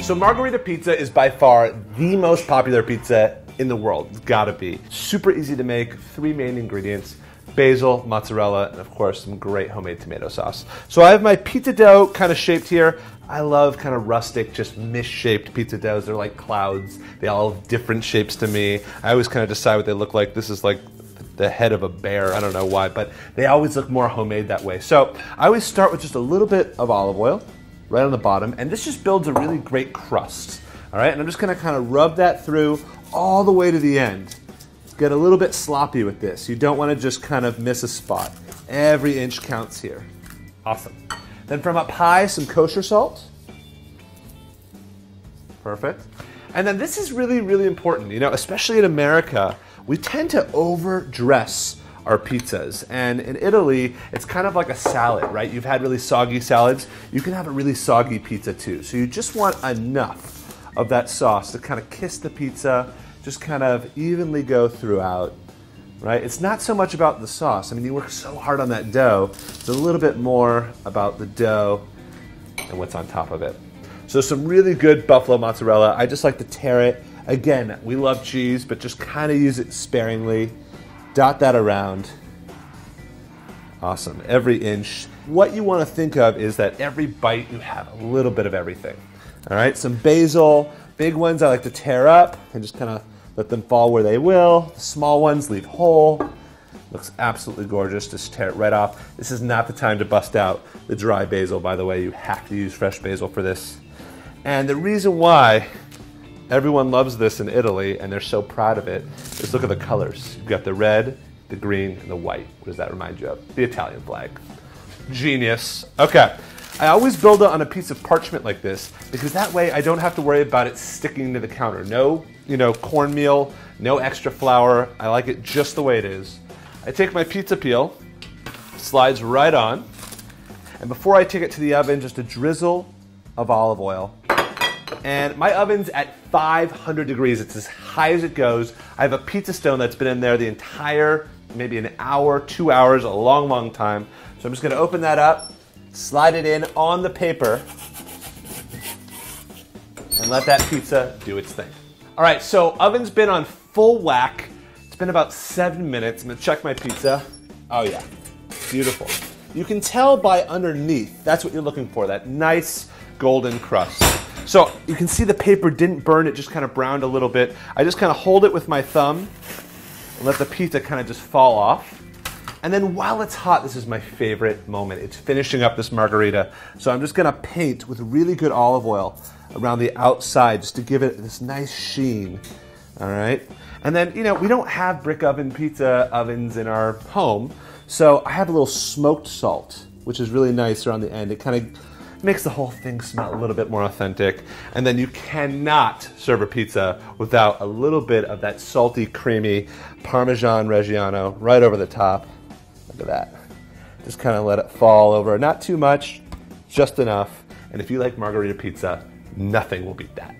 So Margherita pizza is by far the most popular pizza in the world. It's gotta be. Super easy to make, 3 main ingredients: basil, mozzarella, and of course some great homemade tomato sauce. So I have my pizza dough kind of shaped here. I love kind of rustic, just misshaped pizza doughs. They're like clouds. They all have different shapes to me. I always kind of decide what they look like. This is like the head of a bear. I don't know why, but they always look more homemade that way. So I always start with just a little bit of olive oil right on the bottom, and this just builds a really great crust. All right, and I'm just gonna kind of rub that through all the way to the end. Get a little bit sloppy with this. You don't want to just kind of miss a spot. Every inch counts here. Awesome. Then from up high, some kosher salt. Perfect. And then this is really, really important. You know, especially in America, we tend to overdress our pizzas. And in Italy, it's kind of like a salad, right? You've had really soggy salads. You can have a really soggy pizza too. So you just want enough of that sauce to kind of kiss the pizza, just kind of evenly go throughout, right? It's not so much about the sauce. I mean, you work so hard on that dough. It's a little bit more about the dough and what's on top of it. So some really good buffalo mozzarella. I just like to tear it. Again, we love cheese, but just kind of use it sparingly. Dot that around. Awesome, every inch. What you want to think of is that every bite you have a little bit of everything. All right, some basil. Big ones I like to tear up and just kind of let them fall where they will. The small ones leave whole. Looks absolutely gorgeous. Just tear it right off. This is not the time to bust out the dry basil, by the way. You have to use fresh basil for this. And the reason why everyone loves this in Italy and they're so proud of it is look at the colors. You've got the red, the green, and the white. What does that remind you of? The Italian flag. Genius. Okay. I always build it on a piece of parchment like this because that way I don't have to worry about it sticking to the counter. No, cornmeal, no extra flour. I like it just the way it is. I take my pizza peel, slides right on, and before I take it to the oven, just a drizzle of olive oil. And my oven's at 500 degrees. It's as high as it goes. I have a pizza stone that's been in there the entire, maybe an hour, 2 hours, a long, long time. So I'm just gonna open that up, slide it in on the paper, and let that pizza do its thing. All right, so oven's been on full whack. It's been about 7 minutes. I'm gonna check my pizza. Oh yeah, beautiful. You can tell by underneath, that's what you're looking for, that nice golden crust. So you can see the paper didn't burn, it just kind of browned a little bit. I just kind of hold it with my thumb and let the pizza kind of just fall off. And then while it's hot, this is my favorite moment. It's finishing up this margherita. So I'm just gonna paint with really good olive oil around the outside just to give it this nice sheen, all right? And then, we don't have brick oven pizza ovens in our home, so I have a little smoked salt, which is really nice around the end. It kind of makes the whole thing smell a little bit more authentic. And then you cannot serve a pizza without a little bit of that salty, creamy Parmesan Reggiano right over the top. Look at that. Just kind of let it fall over. Not too much, just enough. And if you like margherita pizza, nothing will beat that.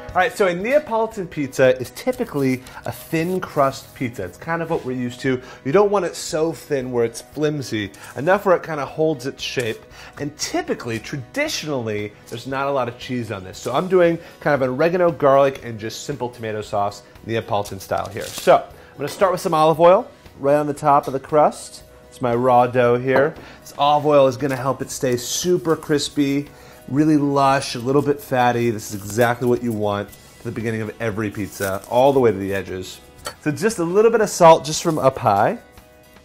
All right, so a Neapolitan pizza is typically a thin crust pizza. It's kind of what we're used to. You don't want it so thin where it's flimsy, enough where it kind of holds its shape. And typically, traditionally, there's not a lot of cheese on this. So I'm doing kind of an oregano, garlic, and just simple tomato sauce, Neapolitan style here. So I'm gonna start with some olive oil right on the top of the crust. It's my raw dough here. This olive oil is gonna help it stay super crispy, really lush, a little bit fatty. This is exactly what you want at the beginning of every pizza, all the way to the edges. So just a little bit of salt just from up high.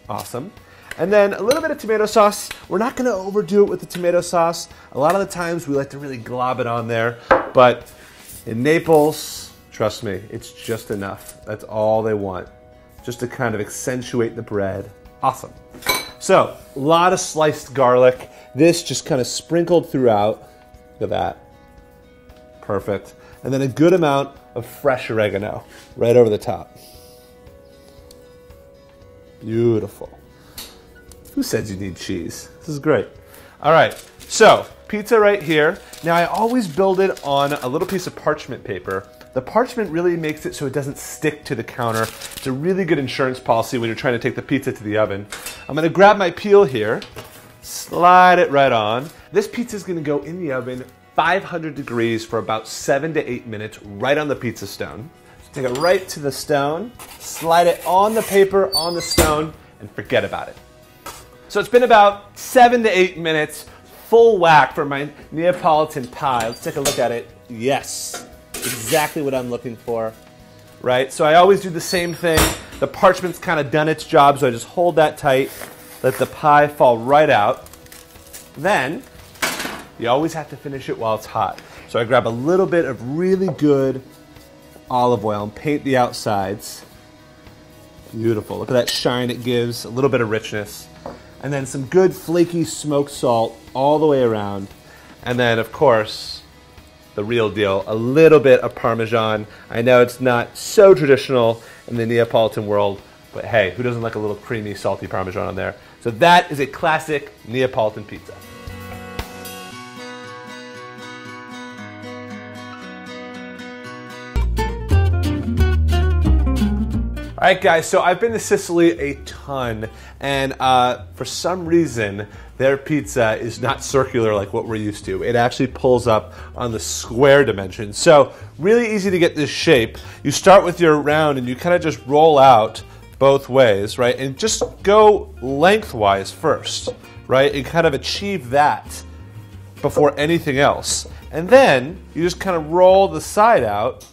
Awesome. And then a little bit of tomato sauce. We're not gonna overdo it with the tomato sauce. A lot of the times we like to really glob it on there, but in Naples, trust me, it's just enough. That's all they want, just to kind of accentuate the bread. Awesome. So, a lot of sliced garlic. This just kind of sprinkled throughout. Look at that. Perfect. And then a good amount of fresh oregano right over the top. Beautiful. Who said you need cheese? This is great. All right, so pizza right here. Now I always build it on a little piece of parchment paper. The parchment really makes it so it doesn't stick to the counter. It's a really good insurance policy when you're trying to take the pizza to the oven. I'm gonna grab my peel here, slide it right on. This pizza is gonna go in the oven 500 degrees for about 7 to 8 minutes right on the pizza stone. So take it right to the stone, slide it on the paper, on the stone, and forget about it. So it's been about 7 to 8 minutes, full whack for my Neapolitan pie. Let's take a look at it. Yes, exactly what I'm looking for, right? So I always do the same thing. The parchment's kind of done its job, so I just hold that tight, let the pie fall right out. Then, you always have to finish it while it's hot. So I grab a little bit of really good olive oil and paint the outsides. Beautiful. Look at that shine it gives, a little bit of richness. And then some good flaky smoked salt all the way around. And then, of course, the real deal, a little bit of Parmesan. I know it's not so traditional in the Neapolitan world, but hey, who doesn't like a little creamy, salty Parmesan on there? So that is a classic Neapolitan pizza. All right, guys, so I've been to Sicily a ton, and for some reason, their pizza is not circular like what we're used to. It actually pulls up on the square dimension. So really easy to get this shape. You start with your round and you kind of just roll out both ways, right? And just go lengthwise first, right? And kind of achieve that before anything else. And then you just kind of roll the side out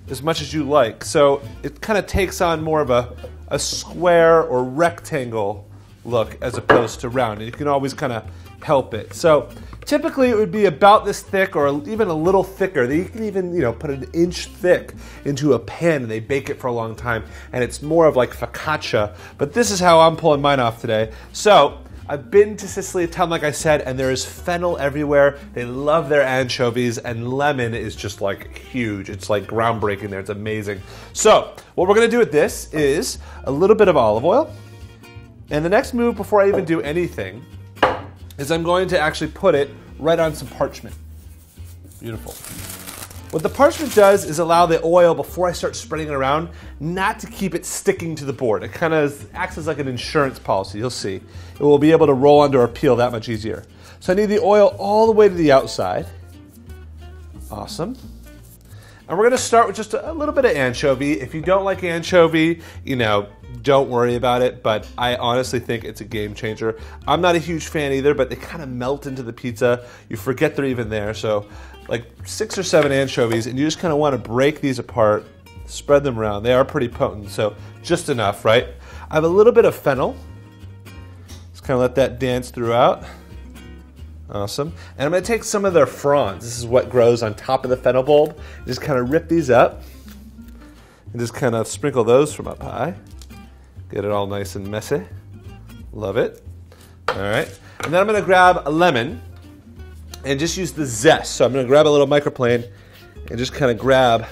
as much as you like. So it kind of takes on more of a square or rectangle look as opposed to round. And you can always kind of help it. So typically it would be about this thick or even a little thicker. You can even, put an inch thick into a pan and they bake it for a long time. And it's more of like focaccia. But this is how I'm pulling mine off today. So I've been to Sicily a ton, like I said, and there is fennel everywhere. They love their anchovies, and lemon is just like huge. It's like groundbreaking there. It's amazing. So what we're gonna do with this is a little bit of olive oil. And the next move before I even do anything is I'm going to actually put it right on some parchment. Beautiful. What the parchment does is allow the oil, before I start spreading it around, not to keep it sticking to the board. It kind of acts as like an insurance policy, you'll see. It will be able to roll under or peel that much easier. So I need the oil all the way to the outside. Awesome. And we're gonna start with just a little bit of anchovy. If you don't like anchovy, don't worry about it, but I honestly think it's a game changer. I'm not a huge fan either, but they kind of melt into the pizza. You forget they're even there, so like 6 or 7 anchovies, and you just kind of want to break these apart, spread them around. They are pretty potent, so just enough, right? I have a little bit of fennel. Just kind of let that dance throughout. Awesome. And I'm going to take some of their fronds. This is what grows on top of the fennel bulb. Just kind of rip these up and just kind of sprinkle those from up high. Get it all nice and messy. Love it. All right. And then I'm going to grab a lemon and just use the zest. So I'm going to grab a little microplane and just kind of grab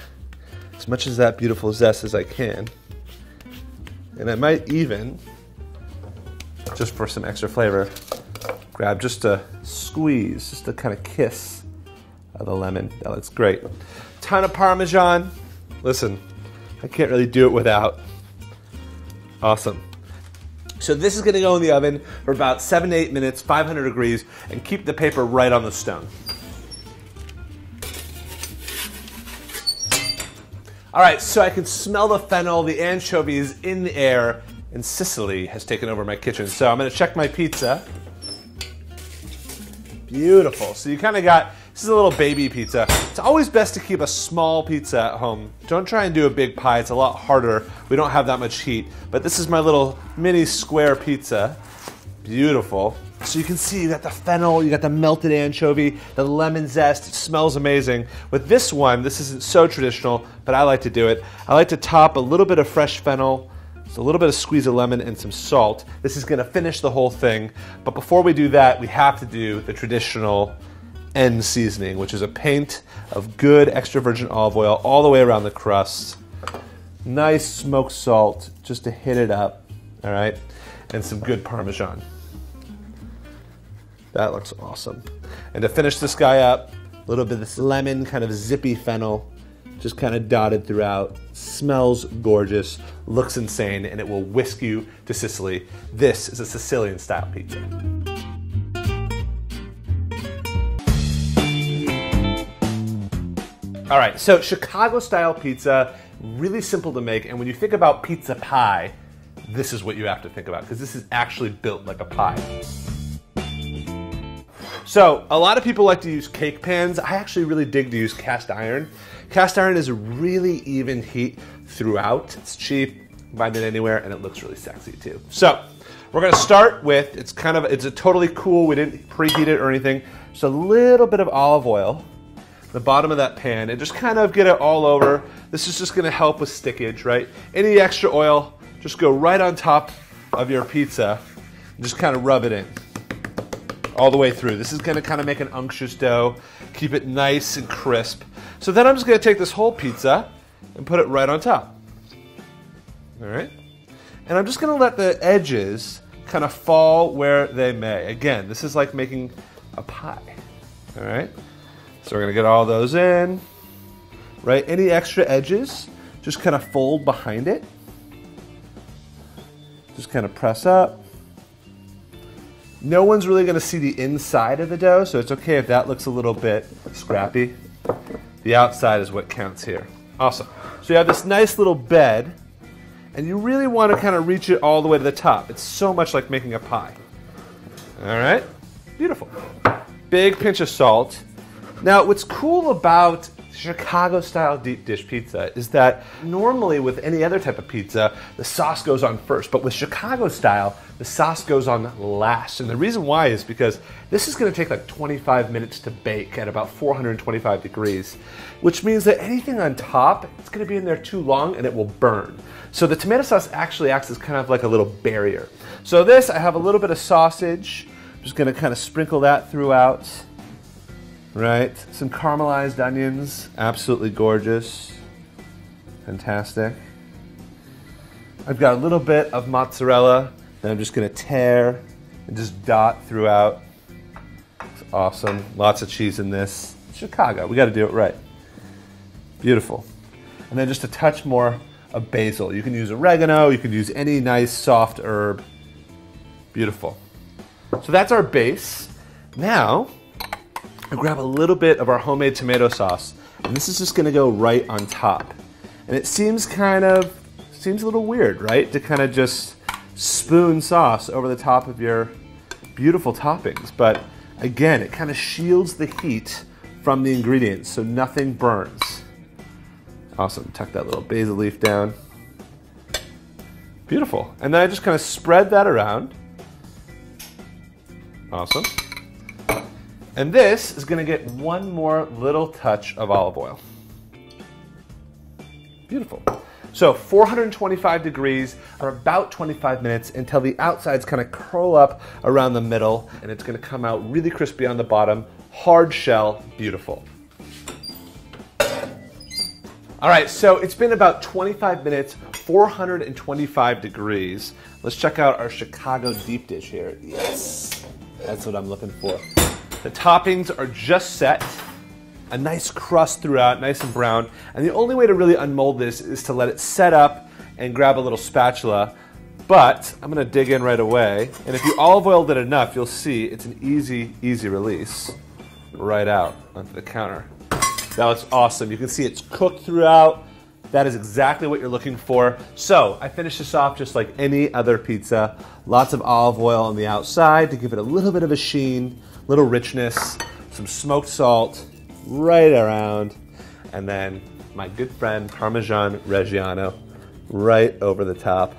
as much of that beautiful zest as I can. And I might even, just for some extra flavor, grab just a squeeze, just a kind of kiss of the lemon. That looks great. Ton of Parmesan. Listen, I can't really do it without. Awesome. So this is going to go in the oven for about 7 to 8 minutes, 500 degrees, and keep the paper right on the stone. All right, so I can smell the fennel, the anchovies in the air, and Sicily has taken over my kitchen. So I'm going to check my pizza. Beautiful. So you kind of got, this is a little baby pizza. It's always best to keep a small pizza at home. Don't try and do a big pie. It's a lot harder. We don't have that much heat. But this is my little mini square pizza. Beautiful. So you can see you got the fennel, you got the melted anchovy, the lemon zest. It smells amazing. With this one, this isn't so traditional, but I like to do it. I like to top a little bit of fresh fennel, so a little bit of squeeze of lemon and some salt. This is gonna finish the whole thing. But before we do that, we have to do the traditional end seasoning, which is a paint of good extra virgin olive oil all the way around the crust. Nice smoked salt just to hit it up, all right? And some good Parmesan. That looks awesome. And to finish this guy up, a little bit of this lemon, kind of zippy fennel, just kind of dotted throughout. Smells gorgeous, looks insane, and it will whisk you to Sicily. This is a Sicilian style pizza. All right, so Chicago style pizza, really simple to make, and when you think about pizza pie, this is what you have to think about, because this is actually built like a pie. So, a lot of people like to use cake pans. I actually really dig to use cast iron. Cast iron is a really even heat throughout. It's cheap, you can find it anywhere, and it looks really sexy too. So, we're gonna start with, it's a totally cool, we didn't preheat it or anything, just a little bit of olive oil, the bottom of that pan, and just kind of get it all over. This is just gonna help with stickage, right? Any extra oil, just go right on top of your pizza, and just kind of rub it in all the way through. This is gonna kind of make an unctuous dough, keep it nice and crisp. So then I'm just gonna take this whole pizza and put it right on top. All right? And I'm just gonna let the edges kind of fall where they may. Again, this is like making a pie, all right? So we're gonna get all those in, right? Any extra edges, just kind of fold behind it. Just kind of press up. No one's really gonna see the inside of the dough, so it's okay if that looks a little bit scrappy. The outside is what counts here. Awesome. So you have this nice little bed, and you really wanna kind of reach it all the way to the top. It's so much like making a pie. All right, beautiful. Big pinch of salt. Now, what's cool about Chicago-style deep dish pizza is that normally with any other type of pizza, the sauce goes on first, but with Chicago-style, the sauce goes on last. And the reason why is because this is gonna take like 25 minutes to bake at about 425 degrees, which means that anything on top, it's gonna be in there too long and it will burn. So the tomato sauce actually acts as kind of like a little barrier. So this, I have a little bit of sausage. I'm just gonna kind of sprinkle that throughout. Right, some caramelized onions, absolutely gorgeous, fantastic. I've got a little bit of mozzarella that I'm just gonna tear and just dot throughout. It's awesome, lots of cheese in this. Chicago, we gotta do it right. Beautiful. And then just a touch more of basil. You can use oregano, you can use any nice soft herb. Beautiful. So that's our base. Now, I grab a little bit of our homemade tomato sauce, and this is just gonna go right on top. And it seems a little weird, right? To kind of just spoon sauce over the top of your beautiful toppings. But again, it kind of shields the heat from the ingredients so nothing burns. Awesome, tuck that little basil leaf down. Beautiful. And then I just kind of spread that around. Awesome. And this is gonna get one more little touch of olive oil. Beautiful. So 425 degrees for about 25 minutes until the outsides kind of curl up around the middle, and it's gonna come out really crispy on the bottom, hard shell, beautiful. All right, so it's been about 25 minutes, 425 degrees. Let's check out our Chicago deep dish here. Yes, that's what I'm looking for. The toppings are just set, a nice crust throughout, nice and brown, and the only way to really unmold this is to let it set up and grab a little spatula, but I'm gonna dig in right away, and if you olive oiled it enough, you'll see it's an easy release right out onto the counter. That looks awesome. You can see it's cooked throughout. That is exactly what you're looking for. So I finished this off just like any other pizza. Lots of olive oil on the outside to give it a little bit of a sheen, little richness, some smoked salt right around, and then my good friend Parmesan Reggiano right over the top.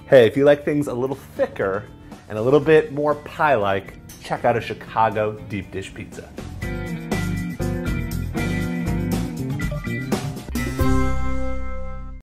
Hey, if you like things a little thicker and a little bit more pie-like, check out a Chicago deep dish pizza.